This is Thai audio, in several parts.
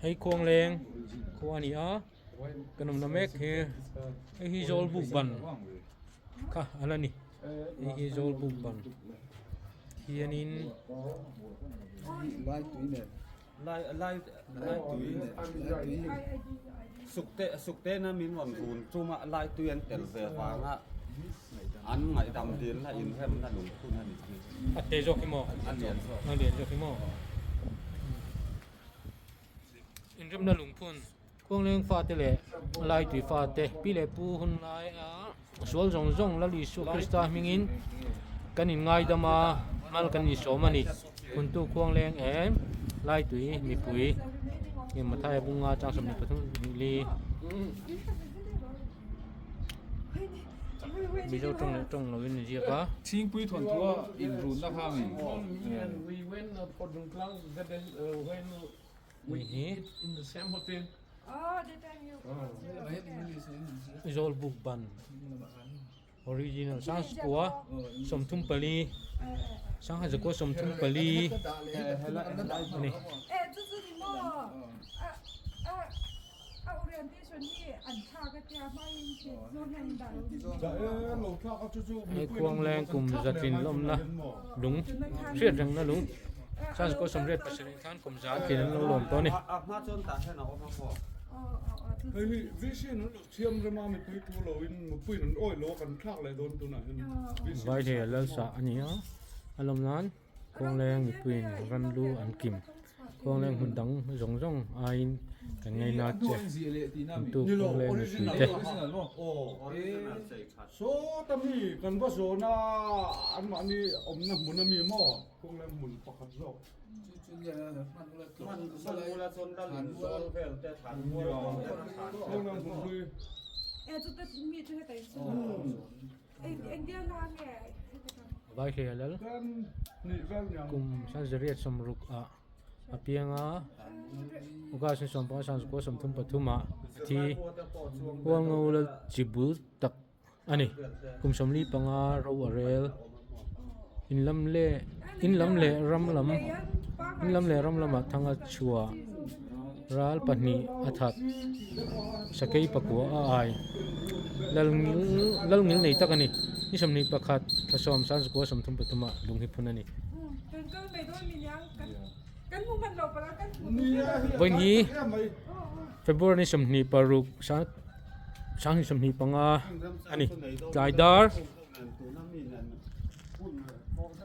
hay khuang leng khuan ni a kanam na mek he hi zol buk ban kha alani hi zol buk ban hianin sukte na min wan gun chuma lai tuyen tel ve wanga an ngai dam din la in hem na lung kun ani ate zo ki mo an lian so ang lian zo ki mo in rim na lung phun khuang leng fa te le lai tui fa te pi le pu hun lai a sual zong zong la li su krista mingin kan in ngai dama mal kan ni so mani kun tu khuang leng em lai tui mi pui nge mathai bunga chang som ni pathum li mi zo trong lo win ji ka Thing pui thon thua in run na khami. We went for the class that when we eat in the same hotel. Oh, the time you. zol buk ban original sang squwa som thum pali sang ha ko som thum pali ni 哎，这是你么？orientation นี่อันท่าก็จะไม่เห็นโซนนั้นได้ ai khuang leng kum zatin lom na lung riat rang na lung sang ko som riat pasari khan kum zat kin lo lom to ni a ma chon ta he na o ma ko อ๋ออ๋ออ๋อ Hey, vi ser nu tiam rama mit pui tu lo in mu pui nan oi lo kan thak le don tu na hin. vai the lal sa ani a alom nan khuang leng mi puin ran lu an kim khuang leng hun dang zong zong ain kan ngai na che tu khuang leng mi pui te o original sei khat So tami kan ba so na an ma ni om na mun na mi mo kong le mun pakhat lo. man la son da lin sol fel te than mo lo Kong le mun pui 哎，这个米这个等于是，哎，你要拿呢？ vai the lal kan ni vel yang. kum san zariat som ruk a apianga uga sin som pa san ko som thum pathuma thi huang ngol chibul tak ani kum som li panga ro arel in lam le ram lam in lam le ram lama thanga chua ral pani athat sakai pakwa a ai lal ngil nei takani ni som ni pakhat thasom san ko som thum pathuma lunghi phunani 跟美多米样跟我们老不啦跟。 voi ni Ya mai February ni som ni paruk sang ni som ni panga ani kaidar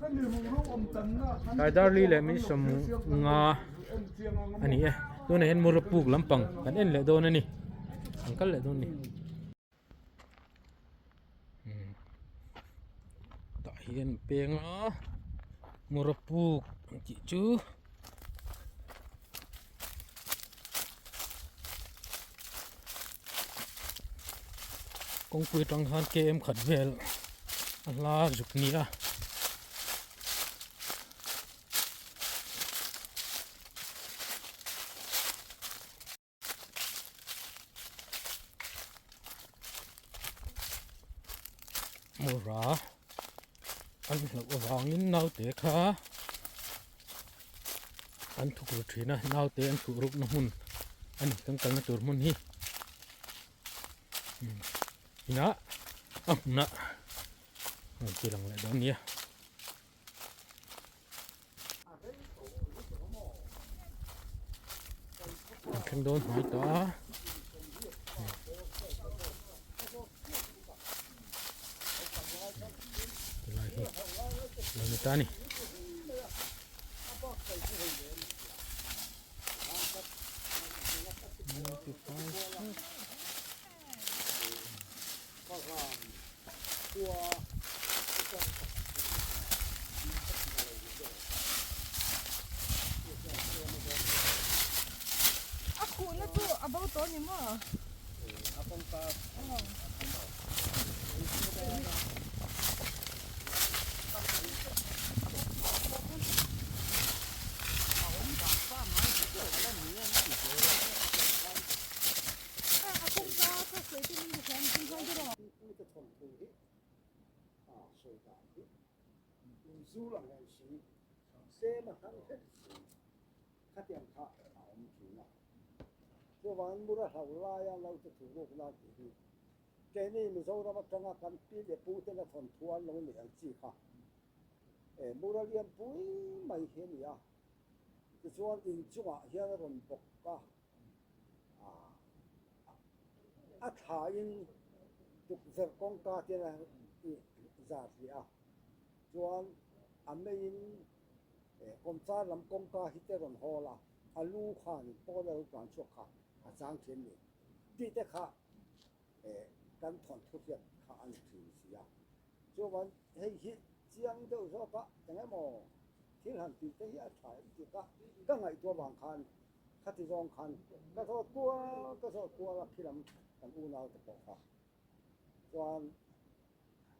kan ni mu ro om tan na. kaidar li le mi som nga ani e do na hen murupuk lampang kan en le do na ni angkal le do ni ta hian peng a murupuk chi chu kong pui tang han ke em khat vel la juk ni a mura an lo awangin nau te kha an thuk ru thina nau te an thu ruk na mun an kang kal na tur mun hi ina na chỉ lòng lại đó nhé khăn đôn hỏi đó lại người ta nè Aku na tu about to ni mo. khát tiền khá ông chủ nào cho ván mua ra hậu la ya lâu cho thủ đô la thì cái này mình sau đó bắt đầu cần pi để bù tên là phần thua lâu này ăn chi khá mua ra liền bùi mày hiện ya cái số tiền chung à hiện là còn bọc cả thà in tục việc công ca tiền là giả gì cho anh in công gia làm công ca hít cái còn ho là alu khan bỏ ra toàn chuột khá giang thiên này đi tới kháกันถอนทุกอย่างข้าอันถือเสียช่วงวันให้ฮิตเจียงเดียวก็ปะอย่างไงหมอที่หันตีได้ยาถ่ายจุดก็ไงตัวบางคันคัดที่รองคันก็โทษตัวละที่ลำกันอูนาวตะปอกค่ะส่วน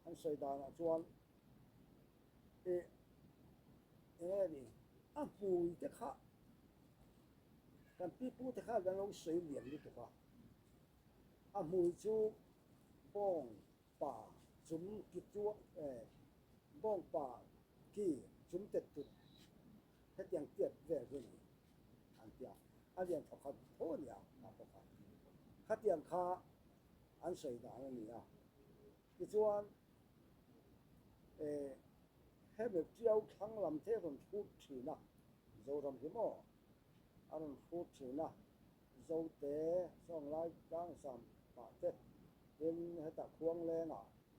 อันใส่ดานส่วนนี่ปุ๋ยจะข้ากันปีปูจะข้าแล้วเราใส่เหรียญนี่ตัวค่ะปุ๋ยจูบ้องป่าจุ่มกิจวัตรบ้องป่ากี่จุ่มเต็ดตุดให้ยังเตี้ยแย่ขึ้นอันเดียวอันเดียวเขาขัดโทษเนี่ยนะพวกเขาขัดยังข้าอันใส่ด่างนี่กิจวัตรให้แบบเจ้าทั้งลำเท่คนพูดถึงนะเราทำที่มั่วอันนั้นพูดถึงนะเราเตะสองไล่จ้างสามบาทเจ็ดเป็นให้ตะควงแรง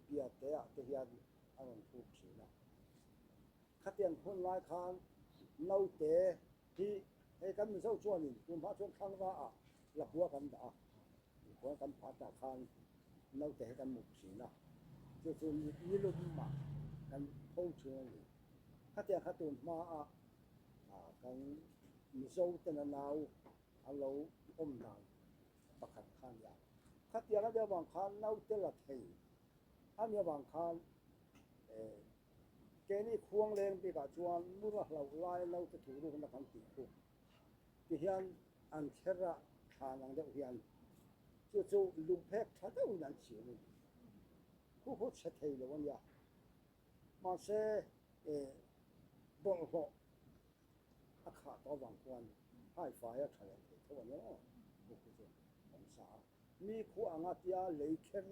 เบียดเตะเทียนอันนั้นพูดถึงนะขัดยังคนไล่คานเน่าเตะที่ให้กันมันเศร้าชวนนี่คุณพระชวนข้างว่าหลับหัวกันหัวกันผ่าตะคานเน่าเตะให้กันหมดถึงนะจะส่วนนี้ลุ่มมากันพูดถึงนี่ขัดยังขัดตุนมากันมีเศร้าเต็นนาวอันเราอมนาวประคันข้างยาขัดยังก็จะบางคันเน่าเตละเทอันนี้บางคันแกนี่ควงแรงไปกับชวนมุระเราไล่เราจะถูกรูปนักขันติคุที่เฮียนอันเชระทานังเดียวเฮียนจู่ลุงเพชรทัดเอาหนังเสียงผู้พูดเฉยเลยวันยามาเซ่บอกเขาอาขาตัวบางคนให้ฝ่ายเฉยเลยทุกวันนี้บุคคลองศามีคู่อ่างเตียเลยเข็น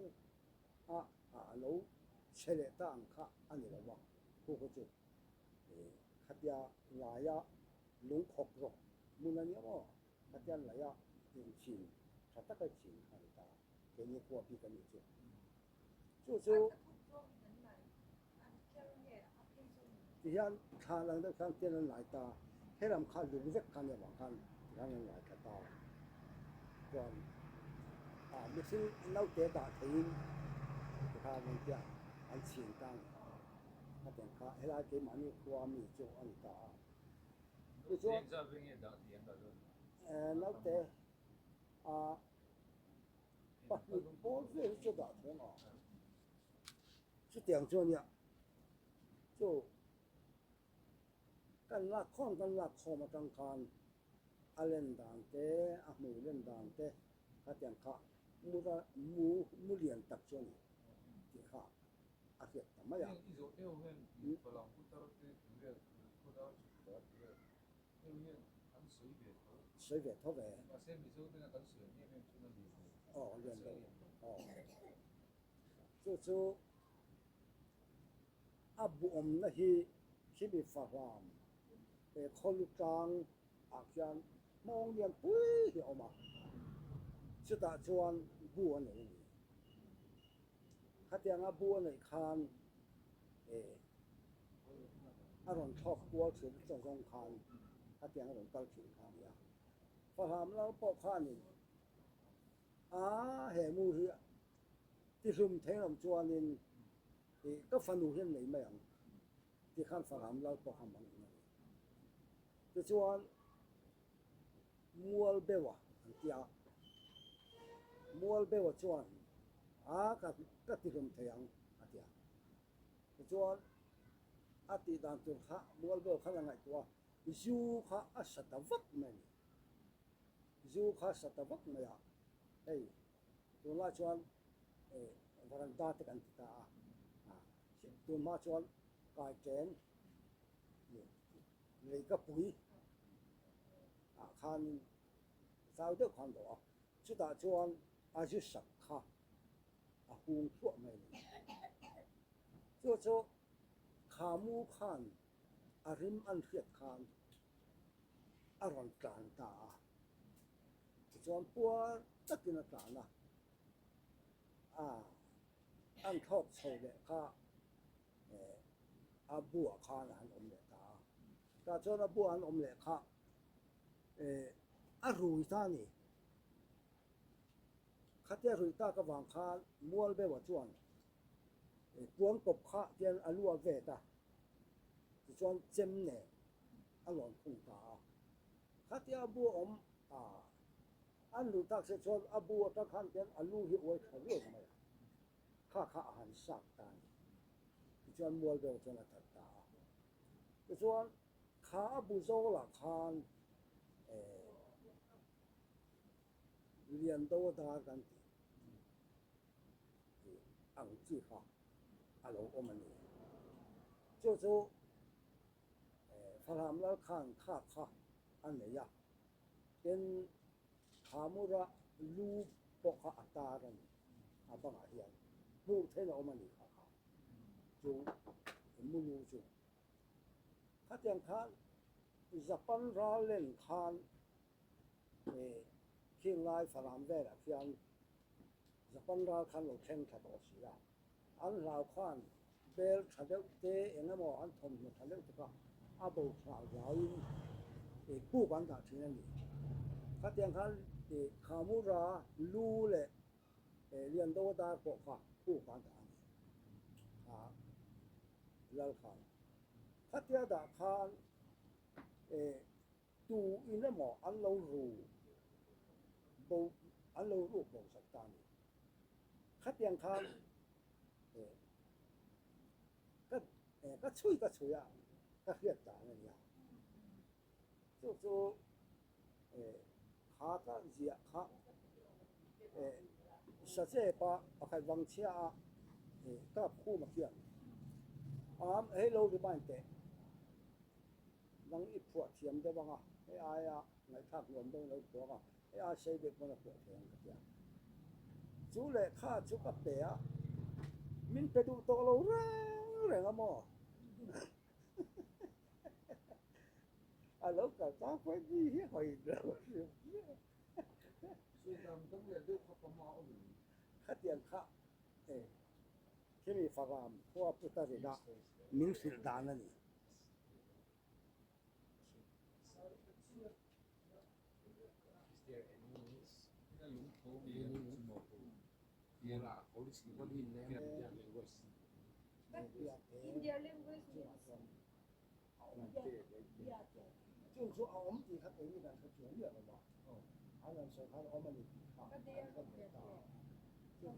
เราเฉลยตั้งข้าอันนี้เราว่าผู้คนจะขัดยาหลายหลงขบรมุนันยาขัดยาหลายจริงจริงถ้าตั้งใจจริงขัดตาเกี่ยวกับพี่กันนี่จู่ที่ยันทางหลังจากทางเจริญหลายตาให้รำคาญหลงเวกกันอย่างบางคันทางหลายตาก่อนไม่ใช่เล่าเตะตาทิ้งทางมันจะอันเฉียงกันถ้าเป็นข้าให้เราเก็บมันนี่ความมีโจอันตาคือช่วงเล่าเตะปัจจุบัน是这个挺好，是点做呢，就กันละข้อนกันละข้อมาตั้งคันเล่นด่างเตะมือเล่นด่างเตะข้าเตียงข้ามูเรียนตักชวนที่ข้าอาเซียนทำไม水别偷呗。哦，练的哦，就不我们那些ที่มีฝรั่งคนลูกกลางอาจารย์มองเรียนปุ้ยเดี๋ยวมาชุดตาชวนบัวหนึ่งขัดยังบัวหนึ่งคันอารมณ์ชอบบัวถึงสองคันขัดยังอารมณ์ตั้งถึงคันเนี่ยฝรั่งเราปอกข้านี่เหมูเหี้ยที่ซุ่มเทงลำจวนนี่ก็ฟันดูเห็นไหนไม่ยังที่ข้างฝรั่งเราปอกข้ามันนี่ที่จวนมัวเบวะที่มัวเบวะจวนก็ที่ซุ่มเทงที่จวนที่ด่านตัวข้ามัวเบวะข้ายังไงตัวยูข้าสัตว์วักไม่ยูข้าสัตว์วักไม่ตัวมาชวนวารันดาตกันตาตัวมาชวนกายแกนเลยก็ปุ๋ย看早的看到啊，就打算还是上卡啊，工作没呢，就说ขามูขันอาริมอันเสียดขันอารอนการตาจวนปัวตะกินตานะอันทอดโซเลค่ะอาบัวขันอันอมเลตาก็จวนอาบัวอันอมเลค่ะอารุยตานี่ขัดเจรุยตากับวางขันมัวเบว่าจวนปวนกบข้าเตียนอลัวเวตาจวนเจมเนี่ยอร่อยคงตาขัดเตียบัวอมอันรู้ตักเสจวนอบัวตะขันเตียนอลูหิโอยเขาเรื่องไหมข้าอาหารสักตาจวนมัวเบลจวนตัดตาจวนข้าบุโซละขันเรียนโตตากันอังจีค่ะอาลูอมันนี่就是ฝรั่งแล้วข้างข้าอันไหนยะเป็นขามุระลูปกอัตตากันบังอาเฮียนลูกเทนอมันนี่ค่ะจูมุลูจูข้าเตียงข้านจะปันราเล่นข้านเคียงลายฝรั่งแว่ละเพียงจะปันราข้านเราแข่งขันออกเสียอันเราข้านเบลทะเลเตเองนะหมออันทมทะเลตะอาบูชาเราผู้บันดาที่นั่นนี่ข้าเตียงข้าขามูราลูเล่เรียนโตตาปกค่ะผู้บันดาแล้วข้าเตียดาข้าตูอินนะหมออันเรารู้บูอันเรารู้บูสักตานี่ข้าเตียงข้าก็ช่วยอ่ะก็เรียกตาเนี่ย就ขาก็เสียขา实在把开往前ก็คู่มาเขียนให้เราที่บ้านเตะนังอีพวกเทียมได้บ้างให้อายในทักรวมต้องเราตัวก็ให้อาใช้เด็กมันพวกเทียมกันเดียวจู่เลยข้าจู่กับเตะมินไปดูตัวเราแรงอะมั้งแล้วก็จ้าไปดีให้หอยเดียวสุดท้ายต้องเรียนด้วยความมาอุ่นขัดเตียนข้าที่มีฝรั่งเพราะว่าพุทธศาสนามิงสุดานั่นนี่India language means 就是说我们底下等于讲是专业的嘛，还能说他我们的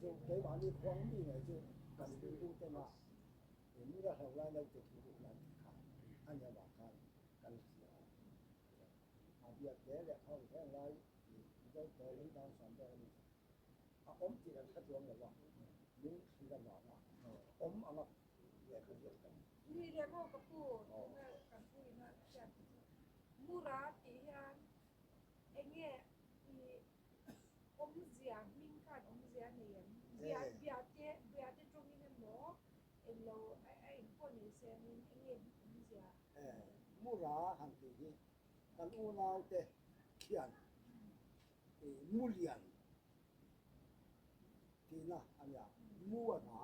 就给完的方面呢，就感觉都在嘛，你的后来呢就图书馆看，按照网看，跟是别别的好像来，都在领导上边的，我们这个太专业了，您是干嘛的？我们也可以的。นี่เรียกพ่อกับปู่กับปู่นะจัดมูราตีฮันเอ็งเนี่ยอมเสียมิ่งกันอมเสียเนี่ยเบียเจตรงนี้เนี่ยหมอเอ็งเราไอ้คนนี้เสียมิ่งเอ็งเนี่ยอมเสียมูราหันตีกันอูนาวเตเขียนมูเลียนทีน่ะอันนี้มูรา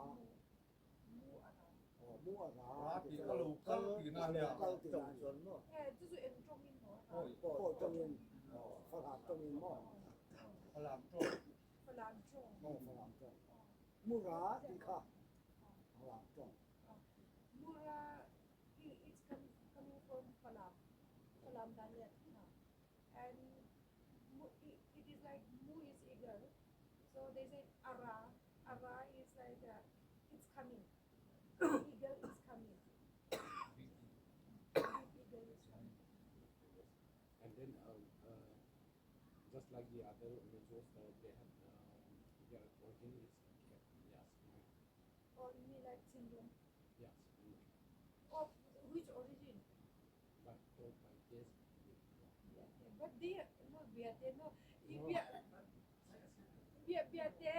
มูอะไรที่ก็รู้ก็ตีน่ะเนี่ยก็ตีน่ะส่วนเนาะ就是เอ็งตรงนี้หมอก็ตรงนี้ฝรั่งตรงนี้มั้งฝรั่งตรงฝรั่งตรงมูราที่ค่ะฝรั่งตรงมูรา it's coming from ฝรั่งดันเนี่ย and it is like mu is eagle so they say ara is like it's coming eagle is coming eagle is coming And then just like the other religions, they have their origin is yes. or you mean like children Yes. of which origin But by this. but But the no biate no biate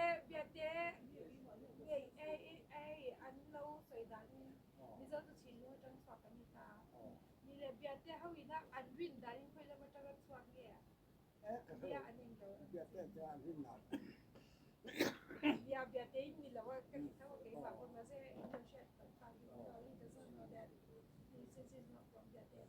ai an lo soi dan ni zo tu chin no chang swak kan ta ni le biate hawina an win dan khoi la ma ta swak ge bia an ning lo biate ni la wa kan ta wa ke ba ko ma se internship kan ta ni doesn't know that this is not from biate